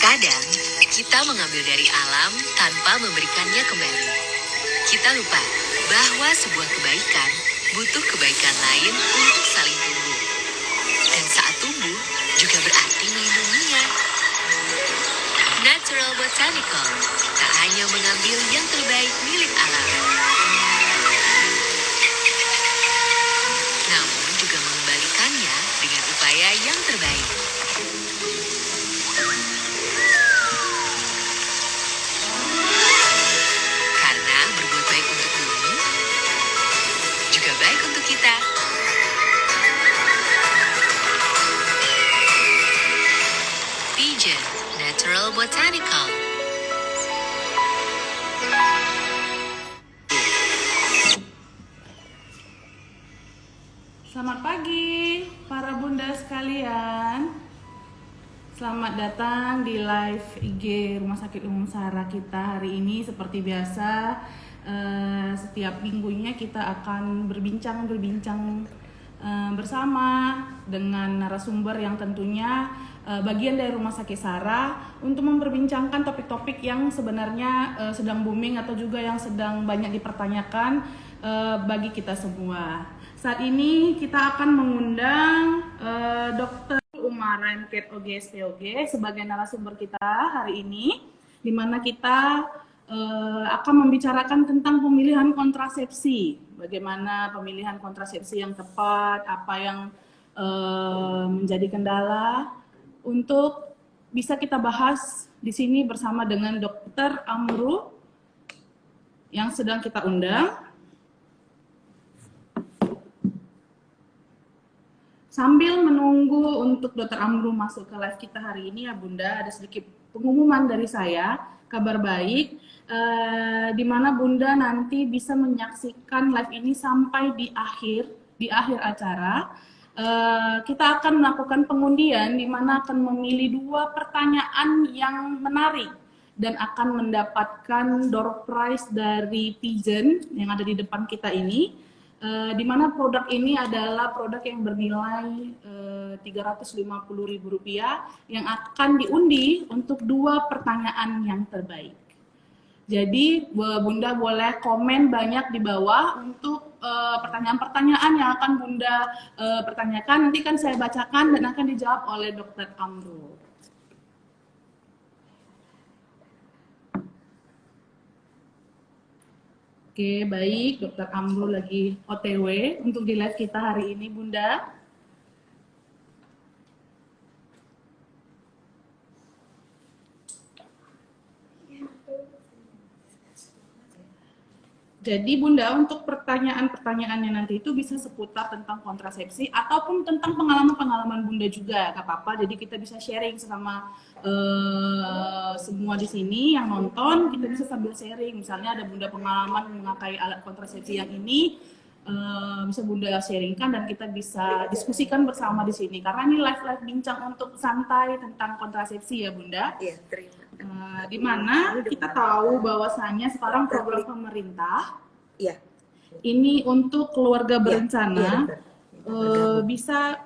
Kadang, kita mengambil dari alam tanpa memberikannya kembali. Kita lupa bahwa sebuah kebaikan butuh kebaikan lain untuk saling tumbuh. Dan saat tumbuh, juga berarti melindunginya. Natural Botanical tak hanya mengambil yang terbaik milik alam, namun juga mengembalikannya dengan upaya yang terbaik. Karena berbuat baik untuk bumi, juga baik untuk kita. Pigeon Natural Botanical. Selamat pagi para bunda sekalian. Selamat datang di live IG Rumah Sakit Umum Sahara kita hari ini. Seperti biasa, setiap minggunya kita akan berbincang bersama dengan narasumber yang tentunya bagian dari Rumah Sakit Sahara untuk memperbincangkan topik-topik yang sebenarnya sedang booming atau juga yang sedang banyak dipertanyakan bagi kita semua. Saat ini kita akan mengundang Dr. Umar Remket OGSPOG sebagai narasumber kita hari ini, di mana kita akan membicarakan tentang pemilihan kontrasepsi, bagaimana pemilihan kontrasepsi yang tepat, apa yang menjadi kendala, untuk bisa kita bahas di sini bersama dengan Dr. Amru yang sedang kita undang. Sambil menunggu untuk Dr. Amru masuk ke live kita hari ini ya Bunda, ada sedikit pengumuman dari saya, kabar baik, di mana Bunda nanti bisa menyaksikan live ini sampai di akhir acara. Kita akan melakukan pengundian di mana akan memilih 2 pertanyaan yang menarik dan akan mendapatkan door prize dari Pigeon yang ada di depan kita ini. Di mana produk ini adalah produk yang bernilai Rp350.000 yang akan diundi untuk 2 pertanyaan yang terbaik. Jadi Bunda boleh komen banyak di bawah untuk pertanyaan-pertanyaan yang akan Bunda pertanyakan. Nanti kan saya bacakan dan akan dijawab oleh Dr. Amru. Oke, baik. Dr. Amru lagi OTW untuk di live kita hari ini, Bunda. Jadi Bunda, untuk pertanyaan-pertanyaannya nanti itu bisa seputar tentang kontrasepsi ataupun tentang pengalaman-pengalaman Bunda juga, nggak apa-apa. Jadi kita bisa sharing sama semua di sini yang nonton, kita bisa sambil sharing. Misalnya ada Bunda pengalaman memakai alat kontrasepsi yang ini, bisa Bunda sharingkan dan kita bisa diskusikan bersama di sini. Karena ini live bincang untuk santai tentang kontrasepsi ya Bunda. Iya, terima. Di mana kita tahu bahwasannya sekarang program pemerintah ini untuk keluarga berencana bisa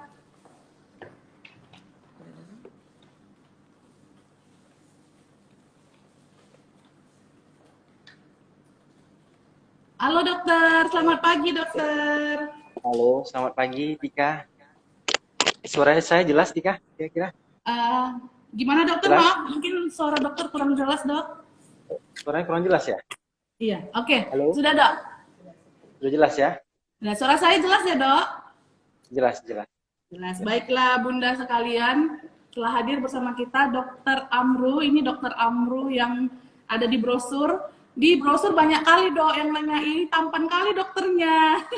Halo dokter, selamat pagi dokter. Halo, selamat pagi Tika. Suaranya saya jelas Tika, kira-kira? Gimana dokter? Jelas? Maaf, mungkin suara dokter kurang jelas dok. Suaranya kurang jelas ya? Iya, oke. Halo? Sudah dok. Sudah jelas ya? Nah, suara saya jelas ya dok? Jelas. Jelas. Baiklah Bunda sekalian, telah hadir bersama kita Dr. Amru. Ini Dr. Amru yang ada di brosur. Di brosur banyak kali dok yang nanya, ini tampan kali dokternya.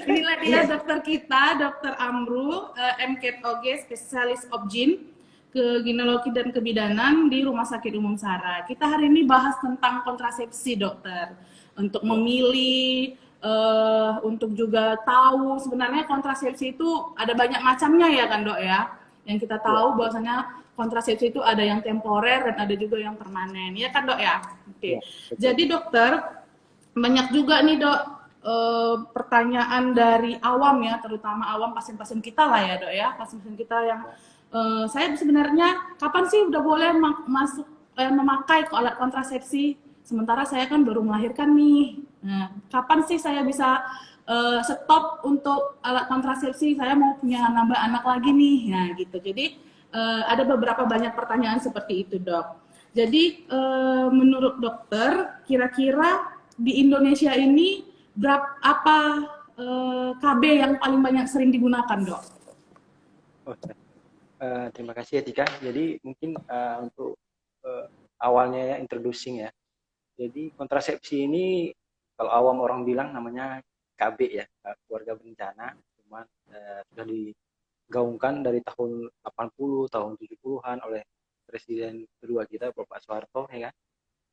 Inilah dia dokter kita, Dr. Amru, MKOG, spesialis obgyn, gineologi dan kebidanan di Rumah Sakit Umum Sahara. Kita hari ini bahas tentang kontrasepsi dokter, untuk memilih, untuk juga tahu sebenarnya kontrasepsi itu ada banyak macamnya ya kan dok ya. Yang kita tahu bahwasanya kontrasepsi itu ada yang temporer dan ada juga yang permanen, ya kan dok ya. Oke. Jadi dokter, banyak juga nih dok pertanyaan dari awam ya, terutama awam pasien-pasien kita lah ya dok ya, pasien-pasien kita yang Saya sebenarnya kapan sih udah boleh memakai alat kontrasepsi? Sementara saya kan baru melahirkan nih. Nah, kapan sih saya bisa stop untuk alat kontrasepsi? Saya mau punya nambah anak lagi nih. Nah, gitu. Jadi ada beberapa banyak pertanyaan seperti itu, Dok. Jadi menurut dokter, kira-kira di Indonesia ini apa KB yang paling banyak sering digunakan, Dok? Oh, terima kasih ya Tika. Jadi mungkin untuk awalnya ya introducing ya. Jadi kontrasepsi ini kalau awam orang bilang namanya KB ya, keluarga berencana. Cuman sudah digaungkan dari tahun 80, tahun 70-an oleh Presiden kedua kita Bapak Soeharto ya kan,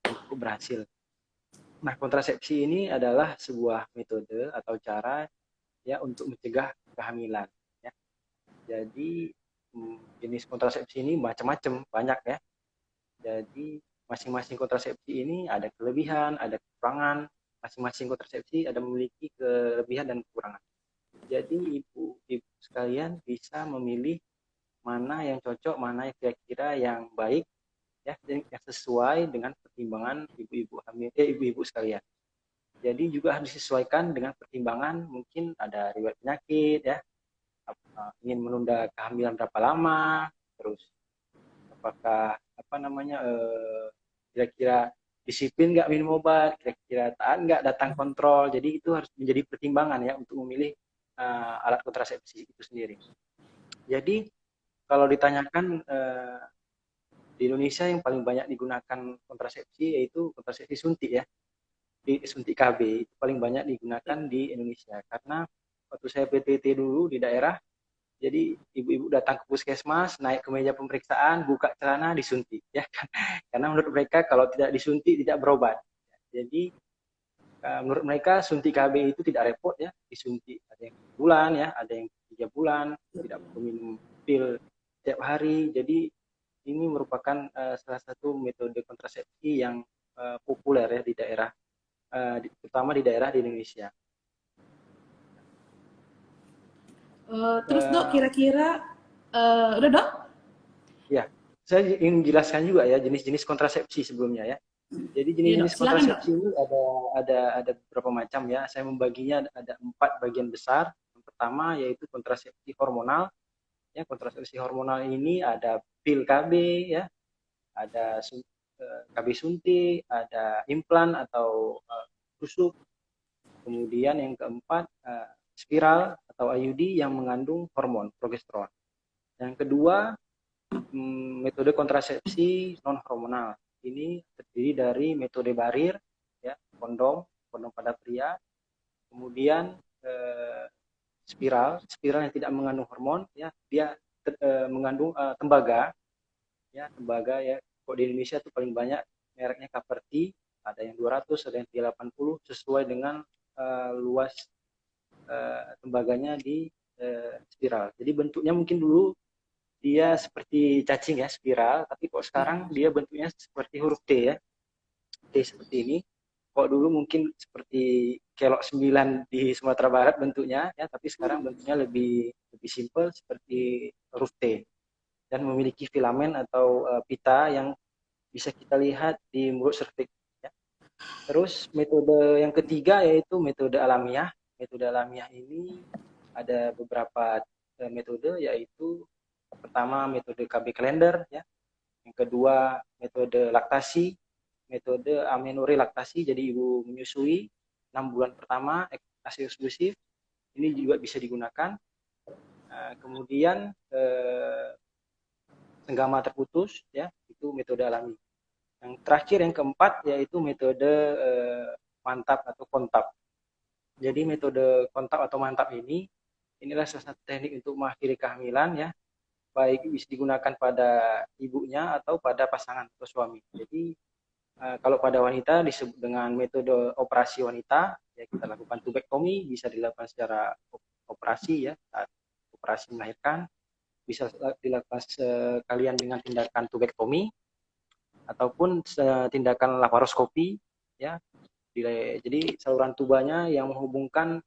dan cukup berhasil. Nah, kontrasepsi ini adalah sebuah metode atau cara ya untuk mencegah kehamilan ya. Jadi jenis kontrasepsi ini macam-macam, banyak ya. Jadi masing-masing kontrasepsi ini ada kelebihan, ada kekurangan. Masing-masing kontrasepsi ada memiliki kelebihan dan kekurangan. Jadi ibu-ibu sekalian bisa memilih mana yang cocok, mana yang kira-kira yang baik ya, yang sesuai dengan pertimbangan ibu-ibu hamil, ibu-ibu sekalian. Jadi juga harus disesuaikan dengan pertimbangan, mungkin ada riwayat penyakit ya, ingin menunda kehamilan berapa lama, terus apakah apa namanya kira-kira disiplin nggak minum obat, kira-kira taat nggak datang kontrol. Jadi itu harus menjadi pertimbangan ya untuk memilih alat kontrasepsi itu sendiri. Jadi kalau ditanyakan di Indonesia yang paling banyak digunakan kontrasepsi yaitu kontrasepsi suntik ya, di suntik KB itu paling banyak digunakan di Indonesia karena waktu saya PTT dulu di daerah. Jadi ibu-ibu datang ke puskesmas, naik ke meja pemeriksaan, buka celana, disuntik, ya kan? Karena menurut mereka kalau tidak disuntik tidak berobat. Jadi menurut mereka suntik KB itu tidak repot ya, disuntik ada yang bulan ya, ada yang 3 bulan, tidak perlu minum pil setiap hari. Jadi ini merupakan salah satu metode kontrasepsi yang populer ya di daerah, terutama di daerah di Indonesia. Terus Dok, Uh, kira-kira udah Dok? ya, saya ingin menjelaskan juga ya jenis-jenis kontrasepsi sebelumnya ya. Jadi Iya Dok, jenis-jenis silakan Dok. kontrasepsi ini ada beberapa macam ya. Saya membaginya ada 4 bagian besar. Yang pertama yaitu kontrasepsi hormonal. Ya, kontrasepsi hormonal ini ada pil KB ya, ada KB suntik, ada implan atau tusuk. Kemudian yang keempat spiral atau IUD yang mengandung hormon progesteron. Yang kedua metode kontrasepsi non hormonal. Ini terdiri dari metode barir, ya, kondom pada pria, kemudian spiral yang tidak mengandung hormon, ya, dia mengandung tembaga, ya, tembaga ya. Kok di Indonesia tuh paling banyak mereknya Kaperti, ada yang 200, ada yang 380, sesuai dengan luas tembaganya di spiral. Jadi bentuknya mungkin dulu dia seperti cacing ya, spiral, tapi kok sekarang dia bentuknya seperti huruf T ya, T seperti ini. Kok dulu mungkin seperti kelok 9 di Sumatera Barat bentuknya ya, tapi sekarang bentuknya lebih simpel seperti huruf T dan memiliki filamen atau pita yang bisa kita lihat di mulut serviks ya. Terus metode yang ketiga yaitu metode alamiah. Metode alamiah ini ada beberapa metode, yaitu pertama metode KB kalender ya, yang kedua metode laktasi, metode amenorrhea laktasi, jadi ibu menyusui 6 bulan pertama ASI eksklusif, ini juga bisa digunakan. Kemudian senggama terputus ya, itu metode alami. Yang terakhir yang keempat yaitu metode mantap atau kontap. Jadi metode kontap atau mantap inilah salah satu teknik untuk mengakhiri kehamilan ya, baik bisa digunakan pada ibunya atau pada pasangan atau suami. Jadi kalau pada wanita disebut dengan metode operasi wanita, ya kita lakukan tubektomi, bisa dilakukan secara operasi ya, saat operasi melahirkan, bisa dilakukan sekalian dengan tindakan tubektomi ataupun tindakan laparoskopi ya. Jadi saluran tubanya yang menghubungkan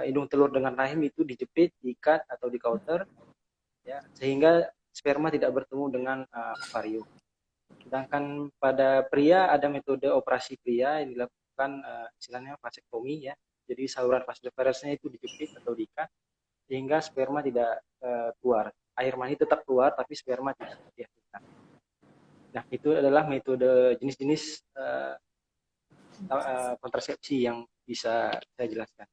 indung telur dengan rahim itu dijepit, diikat atau dikauter. ya, sehingga sperma tidak bertemu dengan ovarium. Sedangkan pada pria ada metode operasi pria yang dilakukan istilahnya vasektomi ya. Jadi saluran vas deferensnya itu dijepit atau diikat sehingga sperma tidak keluar. Air mani tetap keluar tapi sperma tidak dihasilkan. Nah, itu adalah metode jenis-jenis kontrasepsi yang bisa saya jelaskan.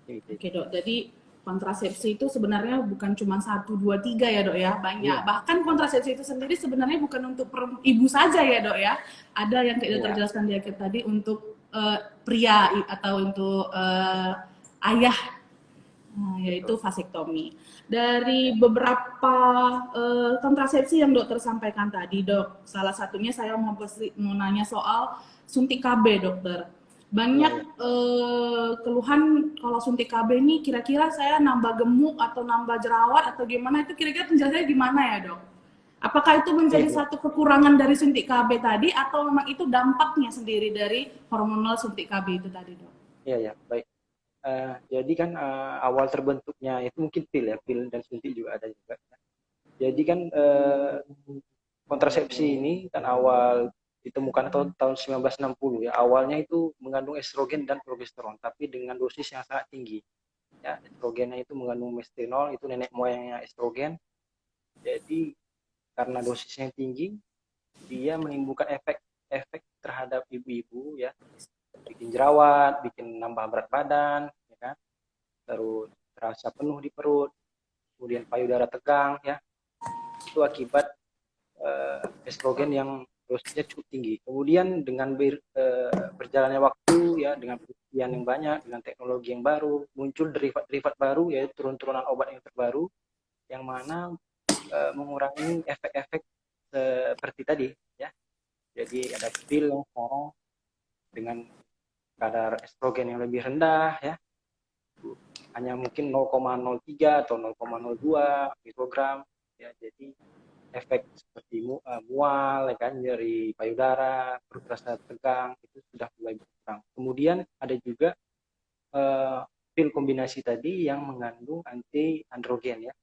Oke dok, jadi kontrasepsi itu sebenarnya bukan cuma 1, 2, 3 ya dok ya, banyak. Iya. Bahkan kontrasepsi itu sendiri sebenarnya bukan untuk ibu saja ya dok ya. Ada yang kayak dokter Iya. jelaskan di akhir tadi untuk pria atau untuk ayah, yaitu vasektomi. Dari beberapa kontrasepsi yang dokter sampaikan tadi dok, salah satunya saya mau nanya soal suntik KB dokter. Banyak keluhan kalau suntik KB ini kira-kira saya nambah gemuk atau nambah jerawat atau gimana, itu kira-kira penjelasannya gimana ya dok? Apakah itu menjadi satu kekurangan dari suntik KB tadi atau memang itu dampaknya sendiri dari hormonal suntik KB itu tadi dok? Iya, ya, baik. Jadi kan awal terbentuknya itu mungkin pil dan suntik juga ada juga. Jadi kan kontrasepsi ini kan awal ditemukan tahun 1960 ya. Awalnya itu mengandung estrogen dan progesteron, tapi dengan dosis yang sangat tinggi. Ya, estrogennya itu mengandung mestenol, itu nenek moyangnya estrogen. Jadi karena dosisnya tinggi, dia menimbulkan efek terhadap ibu-ibu ya, bikin jerawat, bikin nambah berat badan, ya kan, terus terasa penuh di perut, kemudian payudara tegang ya, itu akibat estrogen yang dosisnya cukup tinggi. Kemudian dengan berjalannya waktu ya, dengan penelitian yang banyak, dengan teknologi yang baru, muncul derivat-derivat baru yaitu turun-turunan obat yang terbaru yang mana mengurangi efek-efek seperti tadi ya. Jadi ada pil yang sekarang dengan kadar estrogen yang lebih rendah ya, hanya mungkin 0,03 atau 0,02 mikrogram ya. Jadi efek seperti mual ya kan, nyeri payudara, perut rasa tegang itu sudah mulai berkurang. Kemudian ada juga pil kombinasi tadi yang mengandung anti androgen ya.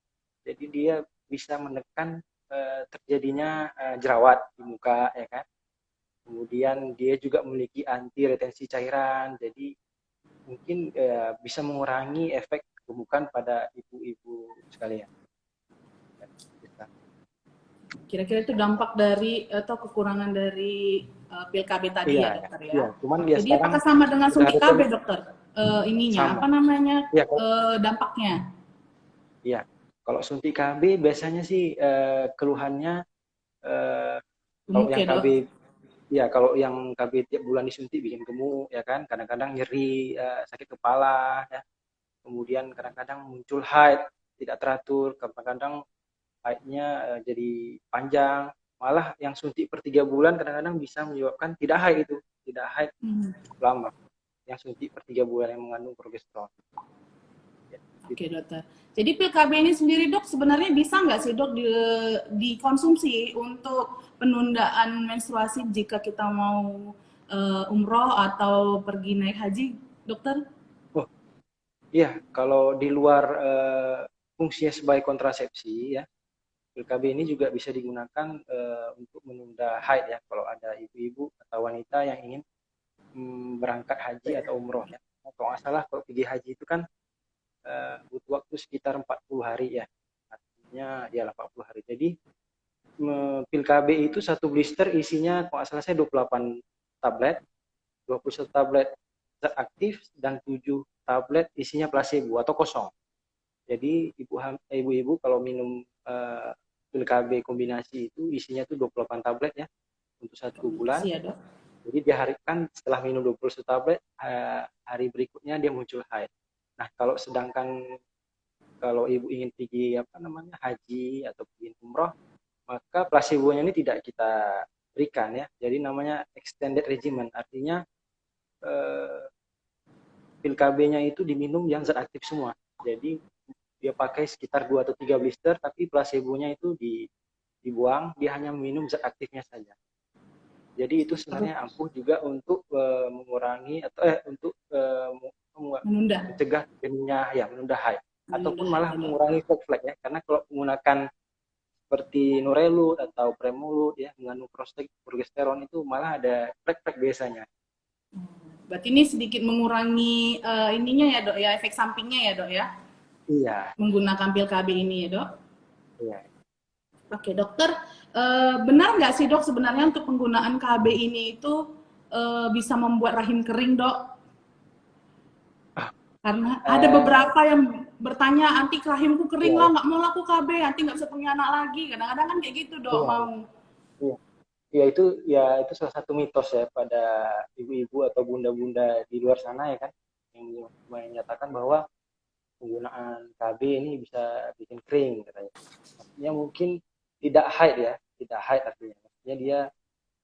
Jadi dia bisa menekan terjadinya jerawat di muka ya kan. Kemudian dia juga memiliki anti retensi cairan, jadi mungkin bisa mengurangi efek kegemukan pada ibu-ibu sekalian. Kira-kira itu dampak dari atau kekurangan dari pil KB tadi ya dokter ya. Iya, cuman dia jadi apakah sama dengan suntik KB dokter? Ininya sama. apa namanya ya, dampaknya? Iya, kalau suntik KB biasanya sih keluhannya kalau yang KB ya, kalau yang KB tiap bulan disuntik bikin gemuk ya kan, kadang-kadang nyeri, sakit kepala ya. Kemudian kadang-kadang muncul haid tidak teratur, kadang-kadang haidnya jadi panjang, malah yang suntik per 3 bulan kadang-kadang bisa menyebabkan tidak haid itu, tidak haid lama. Yang suntik per 3 bulan yang mengandung progesteron. Oke dokter. Jadi pil KB ini sendiri dok sebenarnya bisa nggak sih dok dikonsumsi untuk penundaan menstruasi jika kita mau umroh atau pergi naik haji dokter? Oh iya, kalau di luar fungsinya sebagai kontrasepsi ya, pil KB ini juga bisa digunakan untuk menunda haid ya, kalau ada ibu-ibu atau wanita yang ingin berangkat haji atau umroh ya. Kalau nggak salah kalau pergi haji itu kan butuh waktu sekitar 40 hari ya, artinya ya 40 hari. Jadi pil KB itu satu blister isinya kalau nggak salah saya 28 tablet, 21 tablet zat aktif dan 7 tablet isinya placebo atau kosong. Jadi ibu-ibu kalau minum pil KB kombinasi itu isinya tuh 28 tablet ya untuk 1 bulan. Ya, dok. Jadi diharapkan setelah minum 21 tablet hari berikutnya dia muncul haid. Nah, kalau ibu ingin pergi haji atau pergi umroh, maka placebo-nya ini tidak kita berikan ya. Jadi namanya extended regimen, artinya pil KB-nya itu diminum yang zat aktif semua. Jadi dia pakai sekitar 2 atau 3 blister, tapi placebo-nya itu dibuang, dia hanya minum zat aktifnya saja. Jadi itu sebenarnya ampuh juga untuk mengurangi atau untuk mencegah terjadinya menunda haid. ataupun Alhamdulillah malah ya, Dok. mengurangi flek ya. Karena kalau menggunakan seperti Norelut atau Premolut ya mengandung progesteron itu malah ada flek-flek biasanya. Berarti ini sedikit mengurangi ininya ya, Dok ya, efek sampingnya ya, Dok ya. Iya, Menggunakan pil KB ini ya, Dok. iya. Oke, dokter, benar nggak sih, Dok, sebenarnya untuk penggunaan KB ini itu bisa membuat rahim kering, Dok? Karena ada beberapa yang bertanya, anti rahimku kering Iya, lah, nggak mau laku KB, anti nggak bisa punya anak lagi. Kadang-kadang kan kayak gitu, Dok, iya, mau. iya. Ya itu salah satu mitos ya pada ibu-ibu atau bunda-bunda di luar sana ya kan yang menyatakan bahwa penggunaan KB ini bisa bikin kering katanya. Maksudnya mungkin tidak haid ya, tidak haid artinya. Maksudnya dia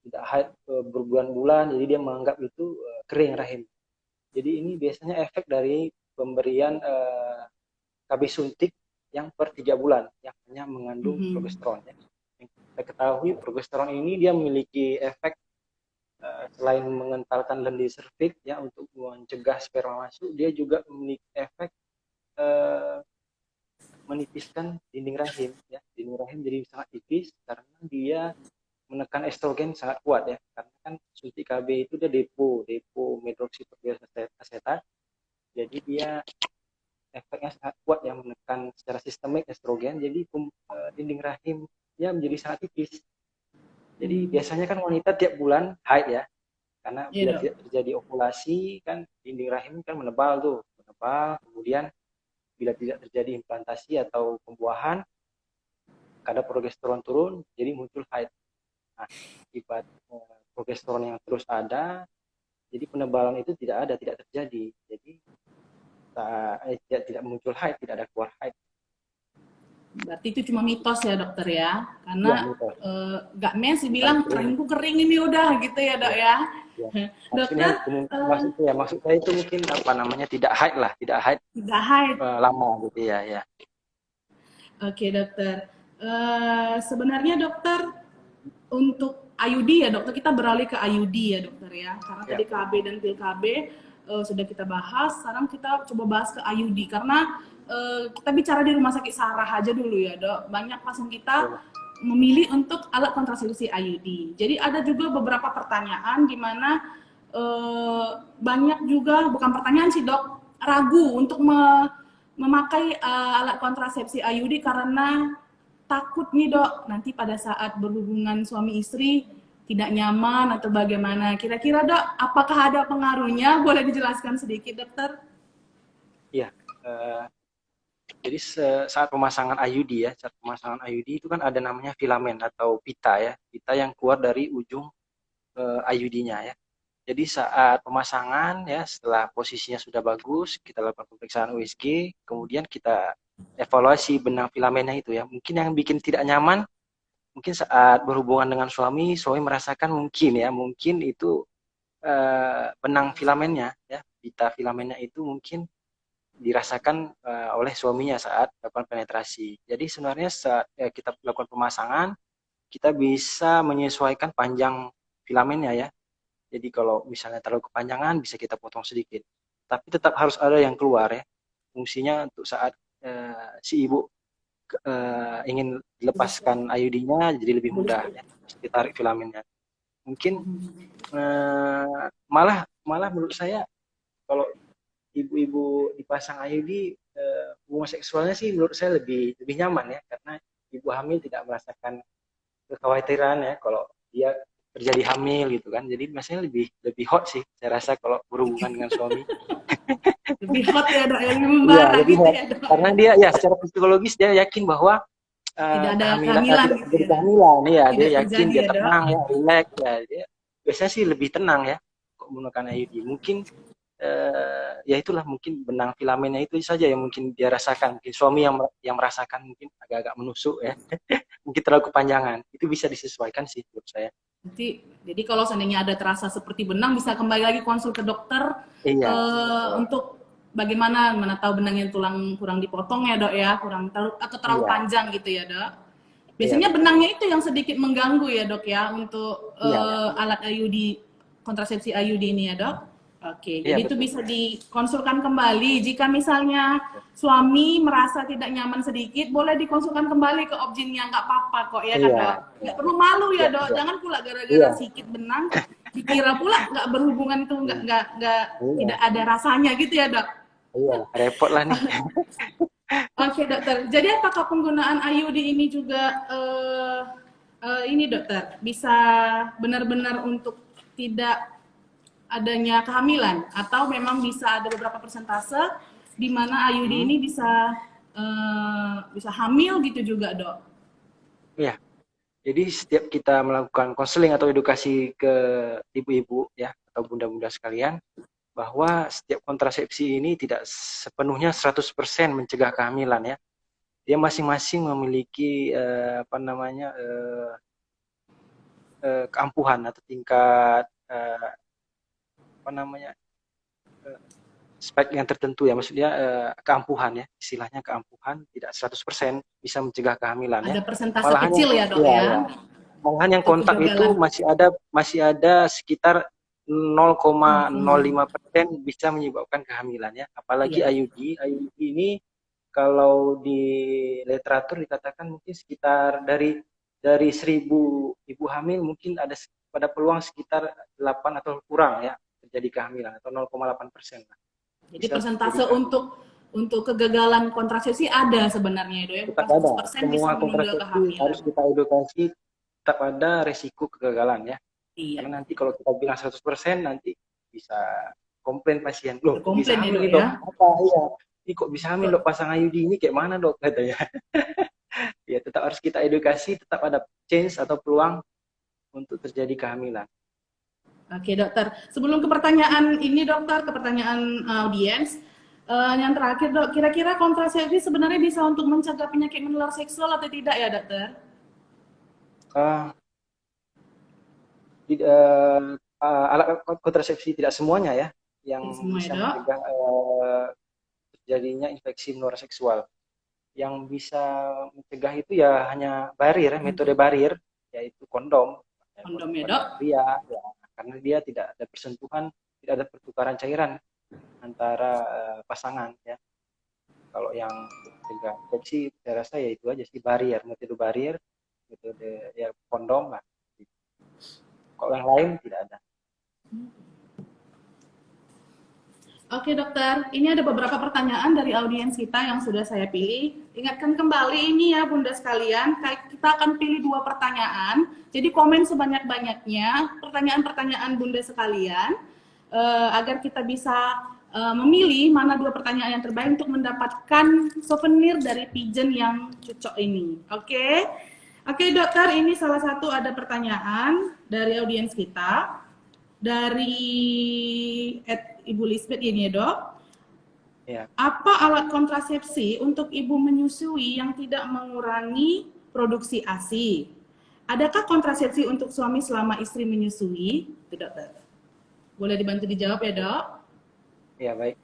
tidak haid berbulan-bulan, jadi dia menganggap itu kering rahim. Jadi ini biasanya efek dari pemberian KB suntik yang per 3 bulan yang hanya mengandung progesteron. Ya. Yang kita ketahui progesteron ini dia memiliki efek selain mengentalkan lendir serviks ya untuk mencegah sperma masuk, dia juga memiliki efek menipiskan dinding rahim ya. Dinding rahim jadi sangat tipis karena dia menekan estrogen sangat kuat ya. Karena kan suntik KB itu dia depo medroksipropionacetat. Jadi dia efeknya sangat kuat yang menekan secara sistemik estrogen, jadi dinding rahimnya menjadi sangat tipis. Jadi biasanya kan wanita tiap bulan haid ya, karena bila tidak terjadi ovulasi kan dinding rahim kan menebal, kemudian bila tidak terjadi implantasi atau pembuahan, kadar progesteron turun, jadi muncul haid. Nah, akibat progesteron yang terus ada, jadi penebalan itu tidak terjadi. Jadi tidak muncul haid, tidak ada keluar haid. Berarti itu cuma mitos ya, dokter ya? Karena nggak sih bilang rahimku kering ini udah gitu ya, Dok ya? Ya. Dokter, maksud saya itu mungkin tidak haid lah, tidak haid lama gitu ya. Oke, dokter. Sebenarnya dokter untuk IUD ya, dokter, kita beralih ke IUD ya, dokter ya. Karena tadi KB dan pil KB sudah kita bahas, sekarang kita coba bahas ke IUD karena kita bicara di rumah sakit Sarah aja dulu ya, Dok. Banyak pasien kita memilih untuk alat kontrasepsi IUD. Jadi ada juga beberapa pertanyaan di mana banyak juga, bukan pertanyaan sih, Dok, ragu untuk memakai alat kontrasepsi IUD karena takut nih, Dok, nanti pada saat berhubungan suami istri tidak nyaman atau bagaimana. Kira-kira, Dok, apakah ada pengaruhnya? Boleh dijelaskan sedikit, dokter? Iya. Jadi saat pemasangan IUD itu kan ada namanya filamen atau pita ya, pita yang keluar dari ujung IUD-nya ya. Jadi saat pemasangan ya, setelah posisinya sudah bagus, kita lakukan pemeriksaan USG, kemudian kita evaluasi benang filamennya itu ya. Mungkin yang bikin tidak nyaman, mungkin saat berhubungan dengan suami merasakan mungkin itu benang filamennya ya, pita filamennya itu mungkin dirasakan oleh suaminya saat melakukan penetrasi. Jadi sebenarnya saat kita melakukan pemasangan, kita bisa menyesuaikan panjang filamennya ya. Jadi kalau misalnya terlalu kepanjangan bisa kita potong sedikit. Tapi tetap harus ada yang keluar ya. Fungsinya untuk saat si ibu ingin dilepaskan IUD-nya jadi lebih mudah ya. Ditarik filamennya. Mungkin malah menurut saya kalau ibu-ibu dipasang IUD hubungan seksualnya sih menurut saya lebih nyaman ya, karena ibu hamil tidak merasakan kekhawatiran ya kalau dia terjadi hamil gitu kan. Jadi biasanya lebih hot sih saya rasa kalau berhubungan dengan suami. Lebih hot ya, Dok, lebih membara gitu hot. ya, Dok. Karena dia ya secara psikologis dia yakin bahwa tidak ada kehamilan gitu ya. Kehamilan ya, dia yakin dia ya, tenang ya, relax ya. Dia biasanya sih lebih tenang ya kok menggunakan IUD. Mungkin ya itulah mungkin benang filamennya itu saja yang mungkin dia rasakan. Mungkin suami yang merasakan mungkin agak-agak menusuk ya. Mungkin terlalu kepanjangan. Itu bisa disesuaikan sih menurut saya. Jadi kalau seandainya ada terasa seperti benang, bisa kembali lagi konsul ke dokter untuk bagaimana tahu benangnya kurang dipotong ya, Dok ya, atau terlalu panjang gitu ya, Dok. Biasanya benangnya itu yang sedikit mengganggu ya, Dok ya, untuk alat IUD, kontrasepsi IUD ini ya, Dok. Oke, Iya jadi itu betul. bisa dikonsulkan kembali. Jika misalnya suami merasa tidak nyaman sedikit, boleh dikonsulkan kembali ke objinnya, nggak apa-apa kok ya kan Iya, dok? iya, Nggak perlu malu iya, ya dok, iya, jangan pula gara-gara iya, sikit benang, dikira pula nggak berhubungan itu nggak iya, tidak ada rasanya gitu ya dok? iya, repot lah nih. Oke dokter, jadi apakah penggunaan IUD ini juga ini dokter bisa benar-benar untuk tidak adanya kehamilan atau memang bisa ada beberapa persentase di mana IUD Hmm, ini bisa hamil gitu juga dok. iya. Jadi setiap kita melakukan konseling atau edukasi ke ibu-ibu ya atau bunda-bunda sekalian bahwa setiap kontrasepsi ini tidak sepenuhnya 100% mencegah kehamilan ya. Dia masing-masing memiliki apa namanya keampuhan atau tingkat apa namanya spek yang tertentu ya, maksudnya keampuhan ya, istilahnya keampuhan tidak 100% bisa mencegah kehamilan ya. Ada persentase Malahan yang kecil ya dok ya, ya ya. Malahan yang untuk kontak itu kegagalan. masih ada sekitar Hmm. 0,05% bisa menyebabkan kehamilan ya. Apalagi Iya, IUD ini kalau di literatur dikatakan mungkin sekitar dari 1.000 ibu hamil mungkin pada peluang sekitar 8 atau kurang ya terjadi kehamilan atau 0,8% lah jadi bisa terjadi persentase kehamilan. untuk kegagalan kontrasepsi ada sebenarnya itu ya, bukan Tetap ada 100% bisa semua menunda kontrasepsi kehamilan. harus kita edukasi, tetap ada resiko kegagalan ya. Iya, Karena nanti kalau kita bilang 100% nanti bisa komplain pasien, loh kok bisa berkomplain ya hamil dok nih ya. dok? Apa? Iya, ini kok bisa hamil Kok dok, pasang IUD ini kayak mana dok katanya. Ya tetap harus kita edukasi, tetap ada chance atau peluang untuk terjadi kehamilan. Oke dokter, sebelum ke pertanyaan ini dokter, ke pertanyaan audiens, yang terakhir dok, kira-kira kontrasepsi sebenarnya bisa untuk mencegah penyakit menular seksual atau tidak ya dokter? Uh, Alat kontrasepsi tidak semuanya ya Tidak yang semua ya bisa dok. mencegah terjadinya infeksi menular seksual. Yang bisa mencegah itu ya hanya barir, metode barir, yaitu kondom, ya, Kondom ya dok. kondom pria, ya, karena dia tidak ada persentuhan, tidak ada pertukaran cairan antara pasangan ya. Kalau yang mencegah infeksi, saya rasa ya itu aja sih metode barir, metode ya kondom lah. Kalau yang lain tidak ada. Oke dokter, ini ada beberapa pertanyaan dari audiens kita yang sudah saya pilih. Ingatkan kembali ini ya bunda sekalian, kita akan pilih 2 pertanyaan. Jadi komen sebanyak-banyaknya pertanyaan-pertanyaan bunda sekalian agar kita bisa memilih mana 2 pertanyaan yang terbaik untuk mendapatkan souvenir dari Pigeon yang cocok ini. Oke, oke dokter, ini salah satu ada pertanyaan dari audiens kita dari Ibu Lisbeth ini ya dok. Ya, Apa alat kontrasepsi untuk ibu menyusui yang tidak mengurangi produksi ASI? Adakah kontrasepsi untuk suami selama istri menyusui? Itu dokter. Boleh dibantu dijawab ya dok? ya baik.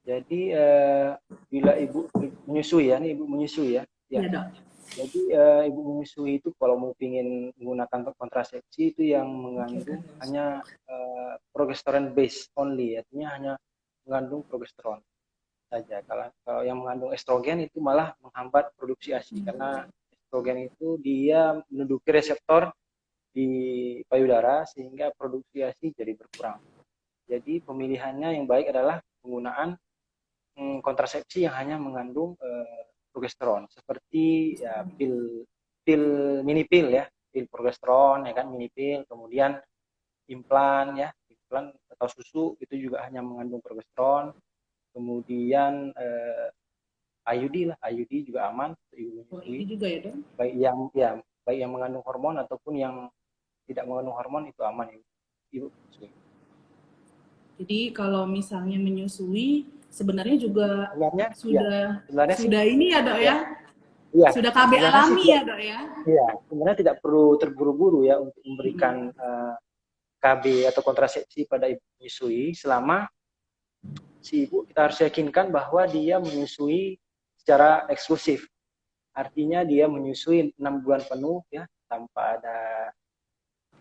Jadi bila ibu menyusui ya, ini ibu menyusui ya, ya. Iya dok. Jadi ibu menyusui itu kalau mau ingin menggunakan kontrasepsi itu yang mengandung hanya progesteron base only, artinya hanya mengandung progesteron saja. Kalau yang mengandung estrogen itu malah menghambat produksi ASI karena estrogen itu dia menduduki reseptor di payudara sehingga produksi ASI jadi berkurang. Jadi pemilihannya yang baik adalah penggunaan kontrasepsi yang hanya mengandung progesteron seperti ya pil mini pil ya, pil progesteron ya kan, mini pil, kemudian implan atau susu itu juga hanya mengandung progesteron, kemudian IUD lah, IUD juga aman ibu Oh menyusui, ini juga ya dok. baik yang mengandung hormon ataupun yang tidak mengandung hormon itu aman ibu menyusui. Jadi kalau misalnya menyusui sebenarnya juga Sebenarnya ya, sudah sebenarnya sih sudah ini ya dok ya, ya. iya, Sudah KB sebenarnya sih alami tidak. ya dok ya. Iya, sebenarnya tidak perlu terburu-buru ya untuk memberikan KB atau kontrasepsi pada ibu menyusui selama si ibu kita harus yakinkan bahwa dia menyusui secara eksklusif. Artinya dia menyusui 6 bulan penuh ya tanpa ada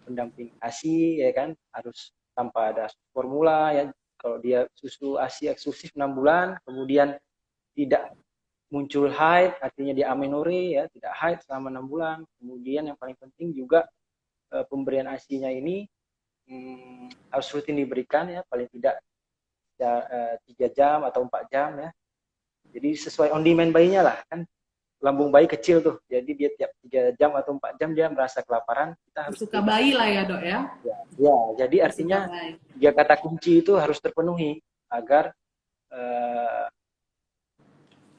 pendamping ASI ya kan, harus tanpa ada formula ya. Kalau dia susu ASI eksklusif 6 bulan, kemudian tidak muncul haid, artinya dia amenore ya, tidak haid selama 6 bulan. Kemudian yang paling penting juga pemberian ASI-nya ini harus rutin diberikan ya, paling tidak 3 jam atau 4 jam ya. Jadi sesuai on demand bayinya lah, kan lambung bayi kecil tuh, jadi dia tiap 3 jam atau 4 jam dia merasa kelaparan, kita harus Suka bayi lah ya dok ya. Ya, jadi artinya 3 kata kunci itu harus terpenuhi agar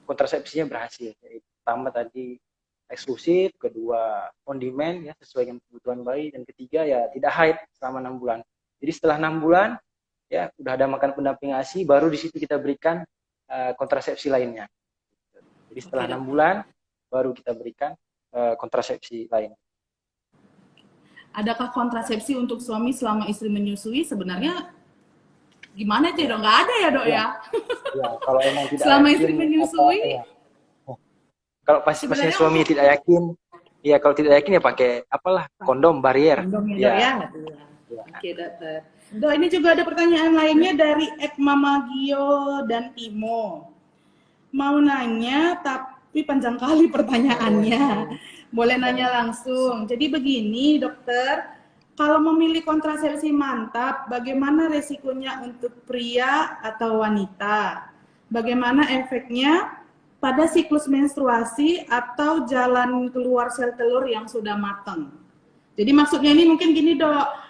kontrasepsinya berhasil. Jadi, pertama tadi eksklusif, kedua on demand ya sesuai dengan kebutuhan bayi, dan ketiga ya tidak haid selama 6 bulan. Jadi setelah 6 bulan ya udah ada makan pendamping ASI, baru di situ kita berikan kontrasepsi lainnya. Jadi setelah 6 bulan baru kita berikan kontrasepsi lain. Adakah kontrasepsi untuk suami selama istri menyusui? Sebenarnya gimana sih dok? Nggak ada ya dok ya? Ya, kalau emang tidak selama yakin, istri menyusui? Kalau pastinya suami tidak yakin, ya kalau tidak yakin ya pakai apalah kondom barier. Kondom ya. Oke dokter. Dok, ini juga ada pertanyaan lainnya dari Mama Gio dan Timo. Mau nanya tapi panjang kali pertanyaannya. Boleh nanya langsung. Jadi begini dokter, kalau memilih kontrasepsi mantap, bagaimana resikonya untuk pria atau wanita? Bagaimana efeknya pada siklus menstruasi atau jalan keluar sel telur yang sudah matang? Jadi maksudnya ini mungkin gini dok,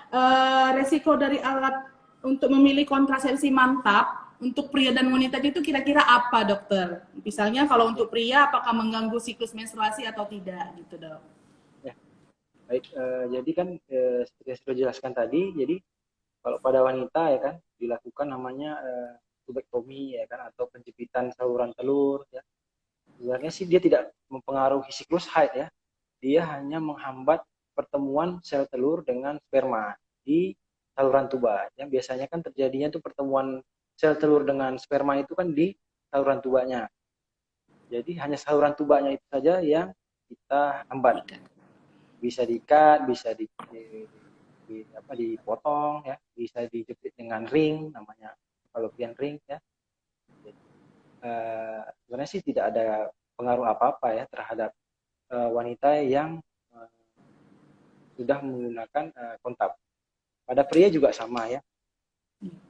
resiko dari alat untuk memilih kontrasepsi mantap untuk pria dan wanita itu kira-kira apa dokter? Misalnya kalau untuk pria apakah mengganggu siklus menstruasi atau tidak gitu dok? Ya, baik. Jadi kan seperti yang sudah jelaskan tadi, jadi kalau pada wanita ya kan dilakukan namanya tubektomi ya kan, atau penjepitan saluran telur ya. Sebenarnya sih dia tidak mempengaruhi siklus haid ya, dia hanya menghambat pertemuan sel telur dengan sperma di saluran tuba. Yang biasanya kan terjadinya itu pertemuan sel telur dengan sperma itu kan di saluran tubanya. Jadi hanya saluran tubanya itu saja yang kita hambat. Bisa diikat, bisa dipotong ya, bisa dijepit dengan ring, namanya fallopian ring ya. Sebenarnya sih tidak ada pengaruh apa-apa ya terhadap wanita yang sudah menggunakan kontak. Pada pria juga sama ya.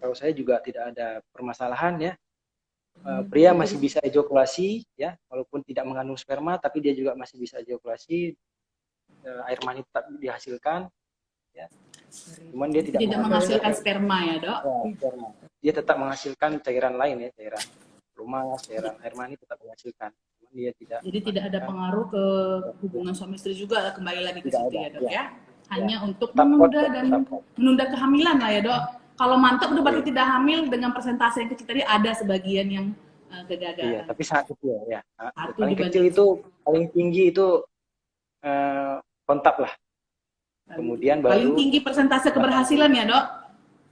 Kalau saya juga tidak ada permasalahan ya. Pria masih bisa ejakulasi ya, walaupun tidak mengandung sperma, tapi dia juga masih bisa ejakulasi, air mani tetap dihasilkan ya. Cuman dia tidak menghasilkan sperma ya dok. Ya, dia tetap menghasilkan cairan lain ya, cairan rumah, cairan air mani tetap menghasilkan. Cuman dia tidak. Jadi tidak ada pengaruh ke hubungan suami istri juga, kembali lagi ke situ ya dok ya. Hanya untuk menunda kehamilan lah ya dok. Kalau mantap udah berarti tidak hamil, dengan persentase yang kecil tadi ada sebagian yang kegagalan. Iya, tapi sangat kecil ya. Paling kecil itu, paling tinggi itu kontak lah. Kemudian paling tinggi persentase keberhasilan ya dok?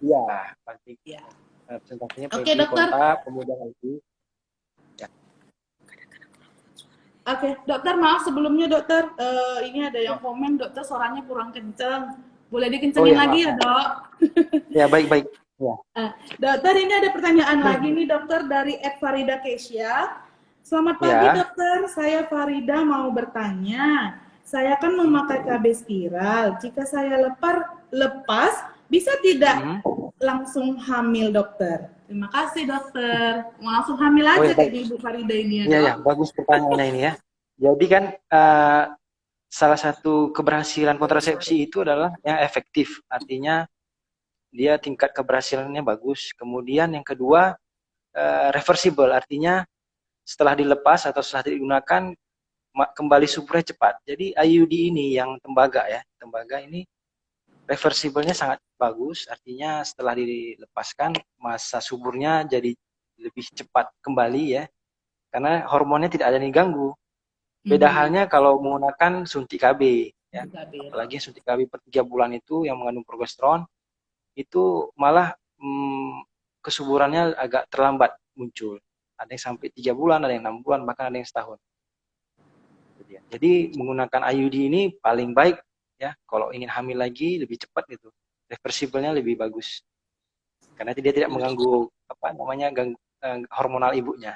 Iya, paling tinggi. Ya. Persentasenya paling tinggi kontak, kemudian lagi. Ya. Oke, dokter maaf sebelumnya dokter, ini ada yang komen dokter suaranya kurang kenceng. Boleh dikencengin lagi ya dok? Ya baik-baik. Ya. Dokter ini ada pertanyaan lagi nih dokter dari Farida Kesia. Selamat pagi dokter, saya Farida mau bertanya. Saya kan memakai KB spiral. Jika saya lepas, bisa tidak langsung hamil dokter? Terima kasih dokter. Mau langsung hamil aja kayak Ibu Farida ini ya. Iya, bagus pertanyaannya ini ya. Jadi kan salah satu keberhasilan kontrasepsi itu adalah yang efektif. Artinya dia tingkat keberhasilannya bagus. Kemudian yang kedua reversible, artinya setelah dilepas atau setelah digunakan kembali suburnya cepat. Jadi IUD ini yang tembaga ya, tembaga ini reversible-nya sangat bagus, artinya setelah dilepaskan masa suburnya jadi lebih cepat kembali ya, karena hormonnya tidak ada yang diganggu. Beda halnya kalau menggunakan suntik KB ya, apalagi suntik KB per 3 bulan itu yang mengandung progesteron, itu malah kesuburannya agak terlambat muncul. Ada yang sampai 3 bulan, ada yang 6 bulan, bahkan ada yang setahun. Jadi menggunakan IUD ini paling baik ya, kalau ingin hamil lagi lebih cepat gitu, reversible-nya lebih bagus. karena dia tidak mengganggu apa namanya hormonal ibunya.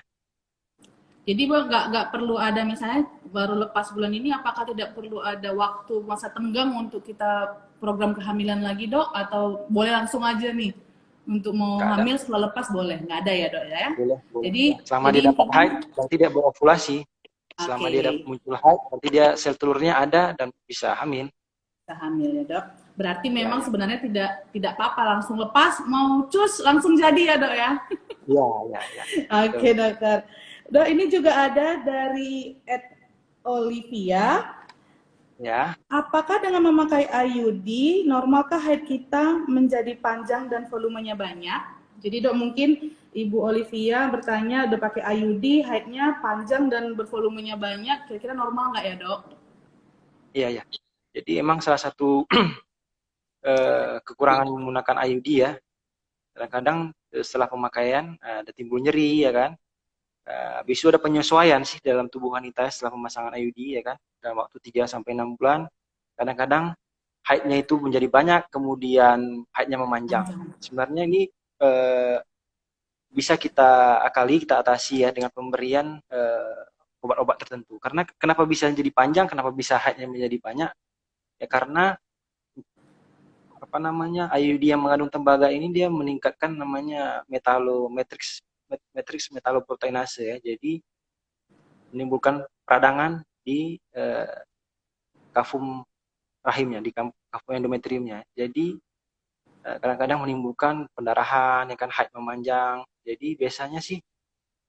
Jadi nggak perlu ada misalnya baru lepas bulan ini, apakah tidak perlu ada waktu masa tenggang untuk kita program kehamilan lagi dok? Atau boleh langsung aja nih untuk mau Nggak ada. hamil setelah lepas boleh? Nggak ada ya dok ya? Boleh. Jadi Selama dia dapat intinya, haid dan tidak berovulasi, selama oke, dia dapat muncul haid, nanti dia sel telurnya ada dan bisa hamil. bisa hamil ya dok. Berarti Ya, memang ya. sebenarnya tidak apa-apa langsung lepas, mau cus langsung jadi ya dok ya? Ya. Oke dokter. Dok, ini juga ada dari Olivia. Ya. Apakah dengan memakai IUD, normalkah haid kita menjadi panjang dan volumenya banyak? Jadi dok, mungkin Ibu Olivia bertanya, udah pakai IUD, haidnya panjang dan bervolumenya banyak, kira-kira normal nggak ya dok? Iya. Jadi emang salah satu kekurangan menggunakan IUD ya, kadang-kadang setelah pemakaian ada timbul nyeri ya kan. Habis itu ada penyesuaian sih dalam tubuh wanita setelah pemasangan IUD ya kan, dalam waktu 3-6 bulan. Kadang-kadang haidnya itu menjadi banyak, kemudian haidnya memanjang. Sebenarnya ini bisa kita akali, kita atasi ya dengan pemberian obat-obat tertentu. Karena kenapa bisa jadi panjang, kenapa bisa haidnya menjadi banyak? Ya karena apa namanya IUD yang mengandung tembaga ini dia meningkatkan namanya matriks metaloproteinase ya. Jadi menimbulkan peradangan di kafum rahimnya, di kafum endometriumnya. Jadi kadang-kadang menimbulkan pendarahan, ya kan, haid memanjang. Jadi biasanya sih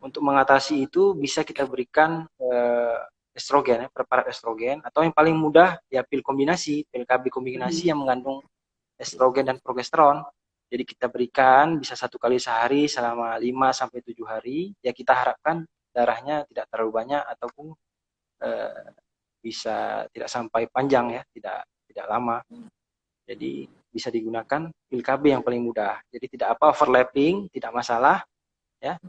untuk mengatasi itu bisa kita berikan estrogen, ya, preparat estrogen, atau yang paling mudah ya pil kombinasi, pil KB kombinasi yang mengandung estrogen dan progesteron. Jadi kita berikan bisa 1 kali sehari selama 5-7 hari. Ya kita harapkan darahnya tidak terlalu banyak ataupun bisa tidak sampai panjang ya, tidak lama. Jadi bisa digunakan pil KB yang paling mudah. Jadi tidak apa overlapping, tidak masalah ya.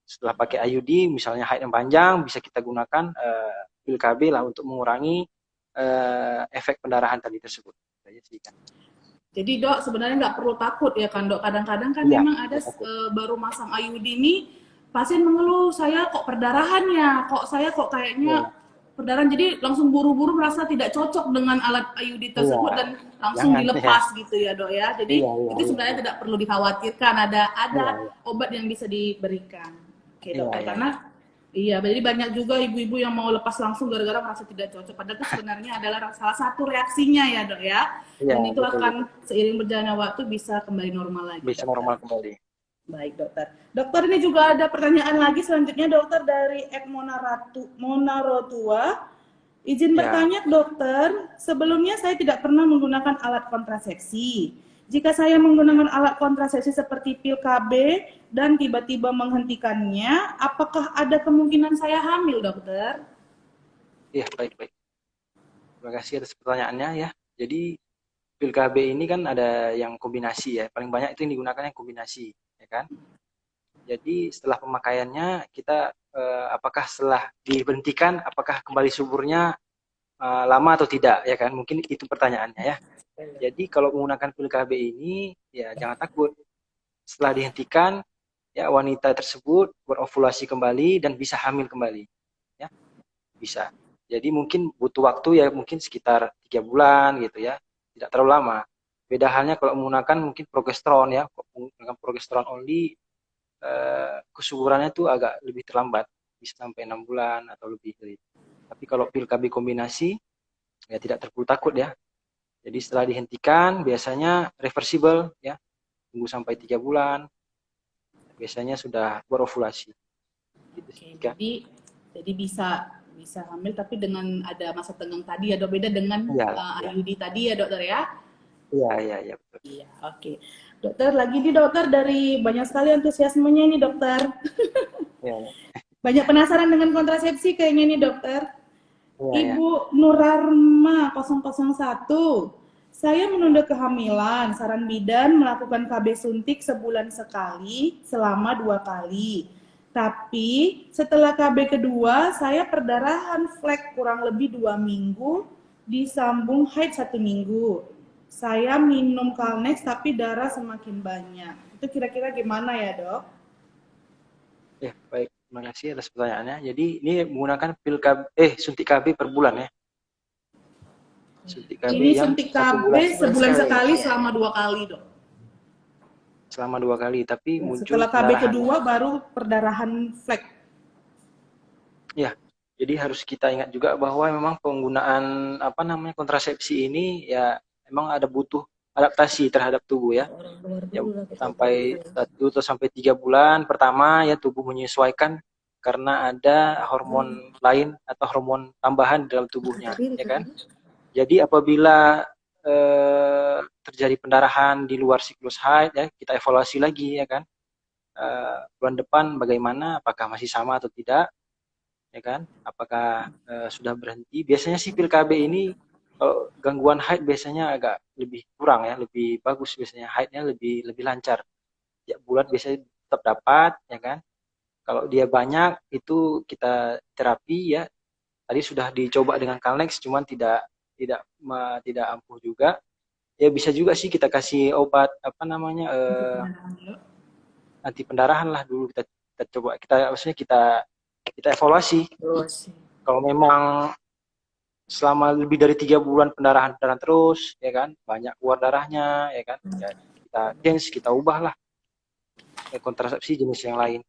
Setelah pakai IUD misalnya haid yang panjang bisa kita gunakan pil KB lah untuk mengurangi efek pendarahan tadi tersebut. Jadi dok sebenarnya nggak perlu takut ya kan dok. Kadang-kadang kan Ya, memang ada baru masang IUD ini pasien mengeluh, saya kok perdarahannya, saya kok kayaknya perdarahan, jadi langsung buru-buru merasa tidak cocok dengan alat IUD tersebut dan langsung dilepas gitu ya dok ya. Jadi itu sebenarnya tidak perlu dikhawatirkan, ada obat yang bisa diberikan. Oke dokter, karena iya, jadi banyak juga ibu-ibu yang mau lepas langsung gara-gara merasa tidak cocok. Padahal itu sebenarnya adalah salah satu reaksinya ya dok ya. Dan itu akan seiring berjalannya waktu bisa kembali normal lagi. Bisa normal kembali. Baik dokter. Dokter, ini juga ada pertanyaan lagi selanjutnya dokter dari Monarotua. Izin bertanya dokter, sebelumnya saya tidak pernah menggunakan alat kontrasepsi. Jika saya menggunakan alat kontrasepsi seperti pil KB dan tiba-tiba menghentikannya, apakah ada kemungkinan saya hamil, dokter? Iya, baik. Terima kasih atas pertanyaannya ya. Jadi pil KB ini kan ada yang kombinasi ya. Paling banyak itu yang digunakan yang kombinasi, ya kan? Jadi setelah pemakaiannya kita apakah setelah dihentikan apakah kembali suburnya lama atau tidak, ya kan? Mungkin itu pertanyaannya ya. Jadi kalau menggunakan pil KB ini ya jangan takut. Setelah dihentikan ya wanita tersebut berovulasi kembali dan bisa hamil kembali. Ya. Bisa. Jadi mungkin butuh waktu ya mungkin sekitar 3 bulan gitu ya. Tidak terlalu lama. Beda halnya kalau menggunakan mungkin progesteron ya. Menggunakan progesteron only kesuburannya itu agak lebih terlambat. Bisa sampai 6 bulan atau lebih dari itu. Tapi kalau pil KB kombinasi ya tidak perlu takut ya. Jadi setelah dihentikan biasanya reversible ya, tunggu sampai 3 bulan, biasanya sudah berovulasi. Gitu. Oke, jadi bisa hamil tapi dengan ada masa tenggang tadi ya dok, beda dengan IUD tadi ya dokter ya? Iya betul. Iya, oke. Dokter, lagi nih dokter, dari banyak sekali antusiasmenya ini dokter. Banyak penasaran dengan kontrasepsi kayaknya nih dokter. Ibu Nurarma 001, saya menunda kehamilan, saran bidan melakukan KB suntik sebulan sekali selama 2 kali. Tapi setelah KB kedua, saya perdarahan flek kurang lebih 2 minggu, disambung haid 1 minggu. Saya minum Kalnex tapi darah semakin banyak. Itu kira-kira gimana ya, Dok? Ya, baik. Terima kasih atas pertanyaannya. Jadi ini menggunakan suntik KB per bulan ya. Suntik KB Ini yang suntik 1 bulan KB sebulan sekali Iya. selama 2 kali, Dok. selama 2 kali, tapi Ya, muncul setelah KB pendarahan. kedua baru perdarahan flek. Ya, jadi harus kita ingat juga bahwa memang penggunaan kontrasepsi ini ya memang ada butuh adaptasi terhadap tubuh ya. Orang luar Ya dulu lah kita sampai tahu. 1 atau sampai 3 bulan pertama ya tubuh menyesuaikan karena ada hormon lain atau hormon tambahan di dalam tubuhnya, ya kan? Jadi apabila terjadi pendarahan di luar siklus haid ya, kita evaluasi lagi ya kan. Bulan depan bagaimana, apakah masih sama atau tidak, ya kan? Apakah sudah berhenti? Biasanya sih pil KB ini kalau gangguan haid biasanya agak lebih kurang ya, lebih bagus biasanya haidnya lebih lancar. Ya bulan biasanya tetap dapat, ya kan? Kalau dia banyak itu kita terapi ya. Tadi sudah dicoba dengan Calnex, cuman tidak ampuh juga. Ya bisa juga sih kita kasih obat anti pendarahan lah dulu kita coba maksudnya kita evaluasi. Kalau memang selama lebih dari 3 bulan pendarahan terus, ya kan, banyak keluar darahnya, ya kan, ya kita change, kita ubah lah kontrasepsi jenis yang lain.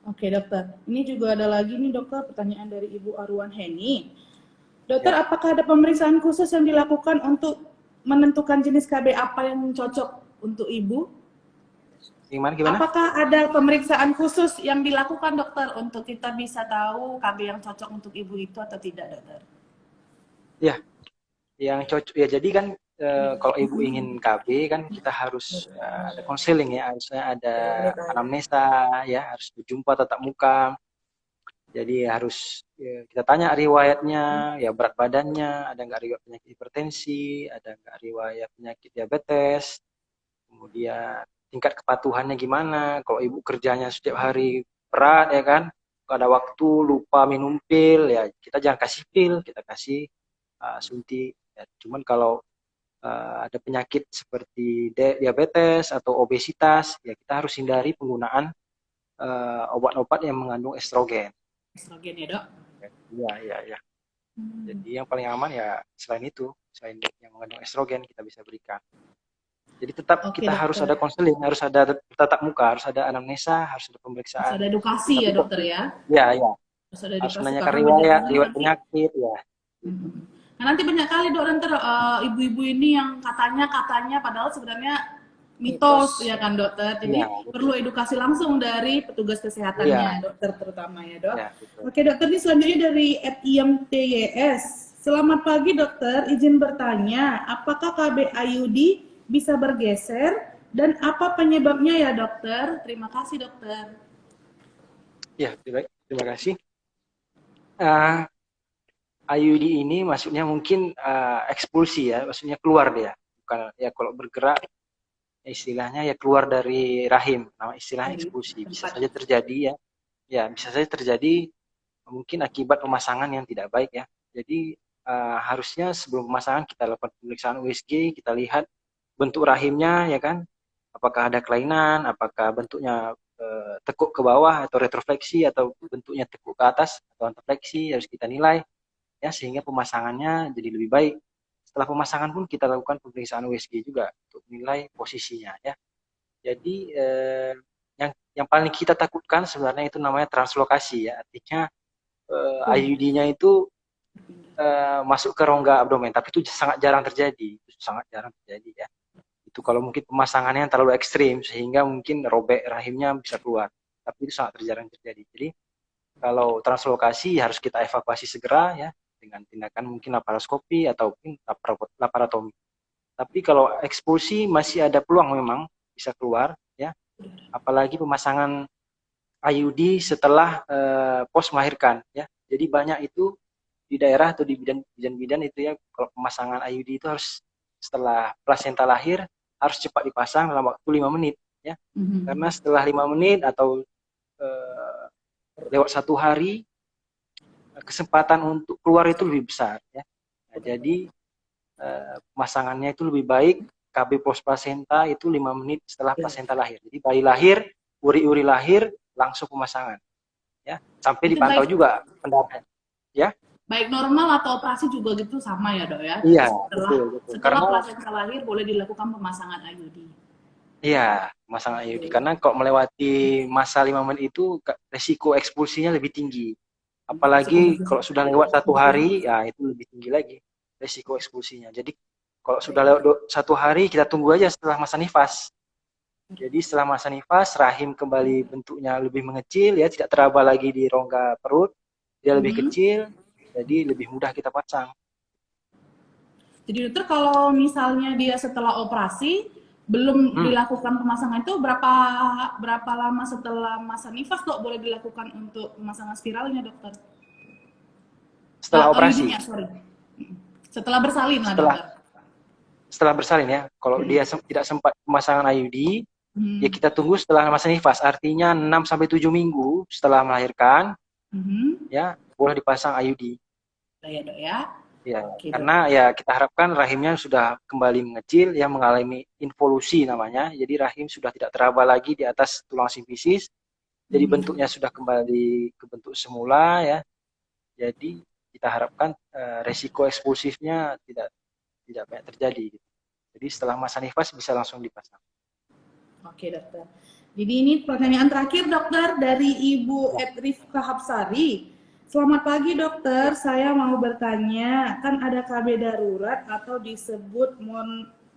Oke, dokter. Ini juga ada lagi nih, dokter, pertanyaan dari Ibu Arwan Heni. Dokter, Ya. apakah ada pemeriksaan khusus yang dilakukan untuk menentukan jenis KB apa yang cocok untuk ibu? Gimana? Apakah ada pemeriksaan khusus yang dilakukan, dokter, untuk kita bisa tahu KB yang cocok untuk ibu itu atau tidak, dokter? Ya, yang cocok ya. Jadi kan kalau ibu ingin KB kan kita harus ada konseling ya, harusnya ada anamnesa ya, harus berjumpa tatap muka. Jadi harus ya, kita tanya riwayatnya, ya berat badannya, ada nggak riwayat penyakit hipertensi, ada nggak riwayat penyakit diabetes, kemudian tingkat kepatuhannya gimana. Kalau ibu kerjanya setiap hari berat ya kan, ada waktu lupa minum pil ya, kita jangan kasih pil, kita kasih suntik. Ya. Cuman kalau ada penyakit seperti diabetes atau obesitas, ya kita harus hindari penggunaan obat-obat yang mengandung estrogen. Estrogen ya, dok? Iya. Jadi yang paling aman ya selain yang mengandung estrogen kita bisa berikan. Jadi tetap kita harus ada konseling, harus ada tatap muka, harus ada anamnesa, harus ada pemeriksaan. Harus ada edukasi ya, dokter ya? Iya. Harus menanyakan riwayat penyakit ya. Nah, nanti banyak kali, dok, nanti ibu-ibu ini yang katanya padahal sebenarnya mitos ya kan, dokter. Jadi perlu edukasi langsung dari petugas kesehatannya, dokter terutama ya, dok. Oke, dokter, ini selanjutnya dari @imtys. Selamat pagi, dokter. Izin bertanya, apakah KB IUD bisa bergeser dan apa penyebabnya ya, dokter? Terima kasih, dokter. Ya, terima kasih. IUD ini maksudnya mungkin ekspulsi ya, maksudnya keluar dia. Bukan ya, kalau bergerak istilahnya ya keluar dari rahim, nama istilahnya ekspulsi. Bisa saja terjadi ya bisa saja terjadi mungkin akibat pemasangan yang tidak baik ya. Jadi harusnya sebelum pemasangan kita lakukan pemeriksaan USG, kita lihat bentuk rahimnya ya kan, apakah ada kelainan, apakah bentuknya tekuk ke bawah atau retrofleksi, atau bentuknya tekuk ke atas atau antrofleksi, harus kita nilai ya sehingga pemasangannya jadi lebih baik. Setelah pemasangan pun kita lakukan pemeriksaan USG juga untuk menilai posisinya ya. Jadi yang paling kita takutkan sebenarnya itu namanya translokasi ya, artinya IUD-nya itu masuk ke rongga abdomen, tapi itu sangat jarang terjadi, ya. Itu kalau mungkin pemasangannya yang terlalu ekstrim sehingga mungkin robek rahimnya bisa keluar, tapi itu sangat jarang terjadi. Jadi kalau translokasi harus kita evakuasi segera ya, dengan tindakan mungkin laparoskopi ataupun laparotomi. Tapi kalau ekspulsi masih ada peluang memang bisa keluar ya. Apalagi pemasangan IUD setelah pos melahirkan ya. Jadi banyak itu di daerah atau di bidan-bidan itu ya, kalau pemasangan IUD itu harus setelah plasenta lahir harus cepat dipasang dalam waktu 5 menit ya. Karena setelah 5 menit atau lewat 1 hari kesempatan untuk keluar itu lebih besar ya. Nah, jadi pemasangannya itu lebih baik KB pos plasenta itu 5 menit setelah plasenta lahir. Jadi bayi lahir, uri-uri lahir, langsung pemasangan. Ya, sampai Itu dipantau baik juga pendarahan. Ya, baik normal atau operasi juga gitu sama ya dok ya. iya, Setelah betul, betul. setelah Karena plasenta lahir boleh dilakukan pemasangan IUD. iya, pemasangan IUD. Oke. Karena kalau melewati masa 5 menit itu resiko ekspulsinya lebih tinggi. Apalagi kalau sudah lewat 1 hari, ya itu lebih tinggi lagi resiko ekspulsinya. Jadi kalau sudah lewat 1 hari, kita tunggu aja setelah masa nifas. Jadi setelah masa nifas, rahim kembali bentuknya lebih mengecil, ya tidak teraba lagi di rongga perut, dia lebih kecil, jadi lebih mudah kita pasang. Jadi dokter kalau misalnya dia setelah operasi belum dilakukan pemasangan itu berapa lama setelah masa nifas dok boleh dilakukan untuk pemasangan spiralnya dokter? Setelah operasi. IUD-nya, sorry. Setelah bersalin lah Setelah, dokter. setelah bersalin ya. Kalau dia tidak sempat pemasangan IUD, ya kita tunggu setelah masa nifas. Artinya 6-7 minggu setelah melahirkan, ya boleh dipasang IUD. Ya dok ya. Ya, Oke, karena ya kita harapkan rahimnya sudah kembali mengecil, ya mengalami involusi namanya. Jadi rahim sudah tidak teraba lagi di atas tulang simfisis. Jadi bentuknya sudah kembali ke bentuk semula ya. Jadi kita harapkan resiko ekspulsifnya tidak banyak terjadi. Gitu. Jadi setelah masa nifas bisa langsung dipasang. Oke dokter. Jadi ini pertanyaan terakhir dokter dari Ibu Rifka Hapsari. Selamat pagi dokter, saya mau bertanya, kan ada KB darurat atau disebut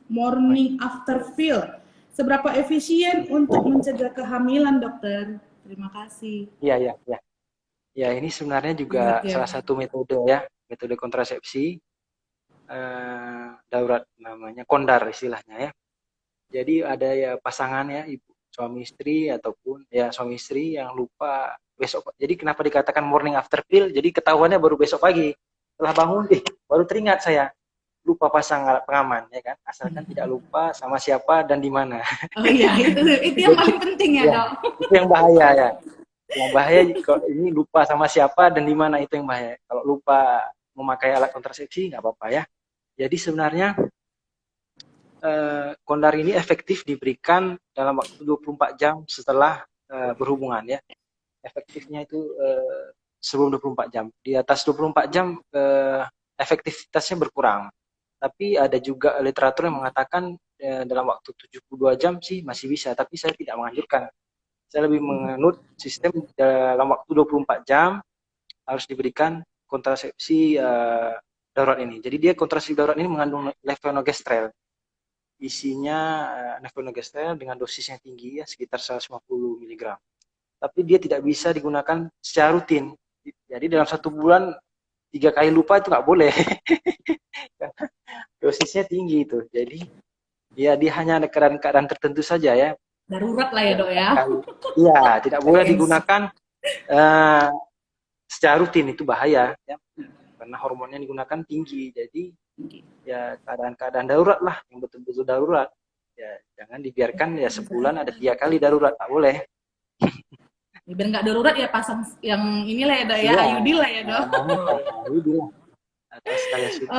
morning after pill. Seberapa efisien untuk mencegah kehamilan dokter? Terima kasih. Iya. Ya, ini sebenarnya juga salah satu metode ya, metode kontrasepsi darurat namanya, kondar istilahnya ya. Jadi ada ya pasangan ya, ibu suami istri ataupun ya suami istri yang lupa besok. Jadi kenapa dikatakan morning after pill? Jadi ketahuannya baru besok pagi. Setelah bangun, baru teringat saya lupa pasang alat pengaman ya kan. Asalkan tidak lupa sama siapa dan di mana. Oh iya, itu yang paling penting ya, dok. Itu yang bahaya ya. Yang bahaya kalau ini lupa sama siapa dan di mana, itu yang bahaya. Kalau lupa memakai alat kontrasepsi nggak apa-apa ya. Jadi sebenarnya kondar ini efektif diberikan dalam waktu 24 jam setelah berhubungan ya. Efektifnya itu sebelum 24 jam. Di atas 24 jam efektivitasnya berkurang. Tapi ada juga literatur yang mengatakan dalam waktu 72 jam sih masih bisa, tapi saya tidak menganjurkan. Saya lebih menganut sistem dalam waktu 24 jam harus diberikan kontrasepsi darurat ini. Jadi dia kontrasepsi darurat ini mengandung levonorgestrel. Isinya levonorgestrel dengan dosis yang tinggi ya, sekitar 150 mg. Tapi dia tidak bisa digunakan secara rutin. Jadi dalam 1 bulan 3 kali lupa itu nggak boleh. Dosisnya tinggi itu. Jadi ya dia hanya ada keadaan-keadaan tertentu saja ya. Darurat lah ya dok ya. Iya, tidak boleh digunakan secara rutin, itu bahaya ya. Karena hormonnya digunakan tinggi. Jadi ya keadaan-keadaan darurat lah, yang betul-betul darurat. Ya jangan dibiarkan ya sebulan ada 3 kali darurat, tak boleh. Biar nggak darurat ya pasang yang inilah ya dok ya, IUD lah ya dok. IUD lah. Atas kaya suci.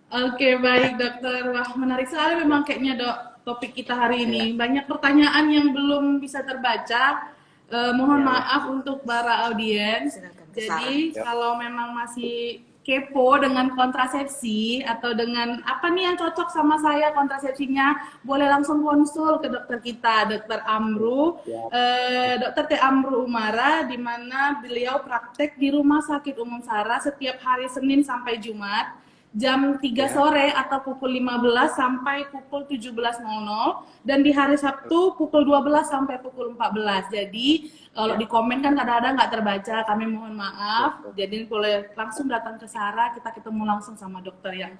Oke, baik dokter. Wah, menarik sekali memang kayaknya dok topik kita hari ini. Banyak pertanyaan yang belum bisa terbaca. Mohon maaf untuk para audiens. Jadi kalau memang masih kepo dengan kontrasepsi atau dengan apa nih yang cocok sama saya kontrasepsinya, boleh langsung konsul ke dokter kita, Dokter Amru, Dokter T. Amru Umara, di mana beliau praktek di Rumah Sakit Umum Sara setiap hari Senin sampai Jumat, jam 3 sore atau pukul 15 sampai pukul 17.00, dan di hari Sabtu pukul 12 sampai pukul 14. Jadi kalau di komen kan kadang-kadang nggak terbaca, kami mohon maaf. Jadi boleh langsung datang ke Sara, kita ketemu langsung sama dokter yang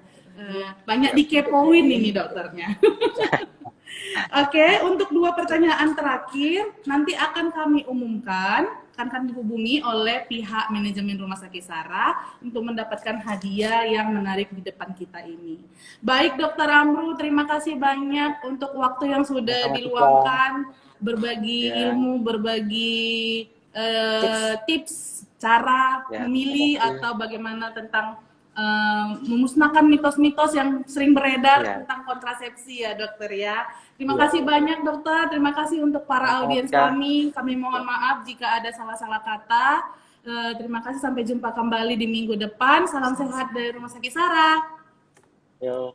banyak dikepoin ini dokternya. Oke, untuk 2 pertanyaan terakhir nanti akan kami umumkan, akan dihubungi oleh pihak manajemen Rumah Sakit Sara untuk mendapatkan hadiah yang menarik di depan kita ini. Baik Dokter Amru, terima kasih banyak untuk waktu yang sudah diluangkan, berbagi ilmu, berbagi tips cara memilih atau bagaimana tentang memusnahkan mitos-mitos yang sering beredar Ya. tentang kontrasepsi ya dokter ya. Terima Ya. kasih banyak dokter, terima kasih untuk para Sama-sama, audiens Tika. kami mohon maaf jika ada salah-salah kata. Terima kasih, sampai jumpa kembali di minggu depan. Salam sehat dari Rumah Sakit Sarah. Yo.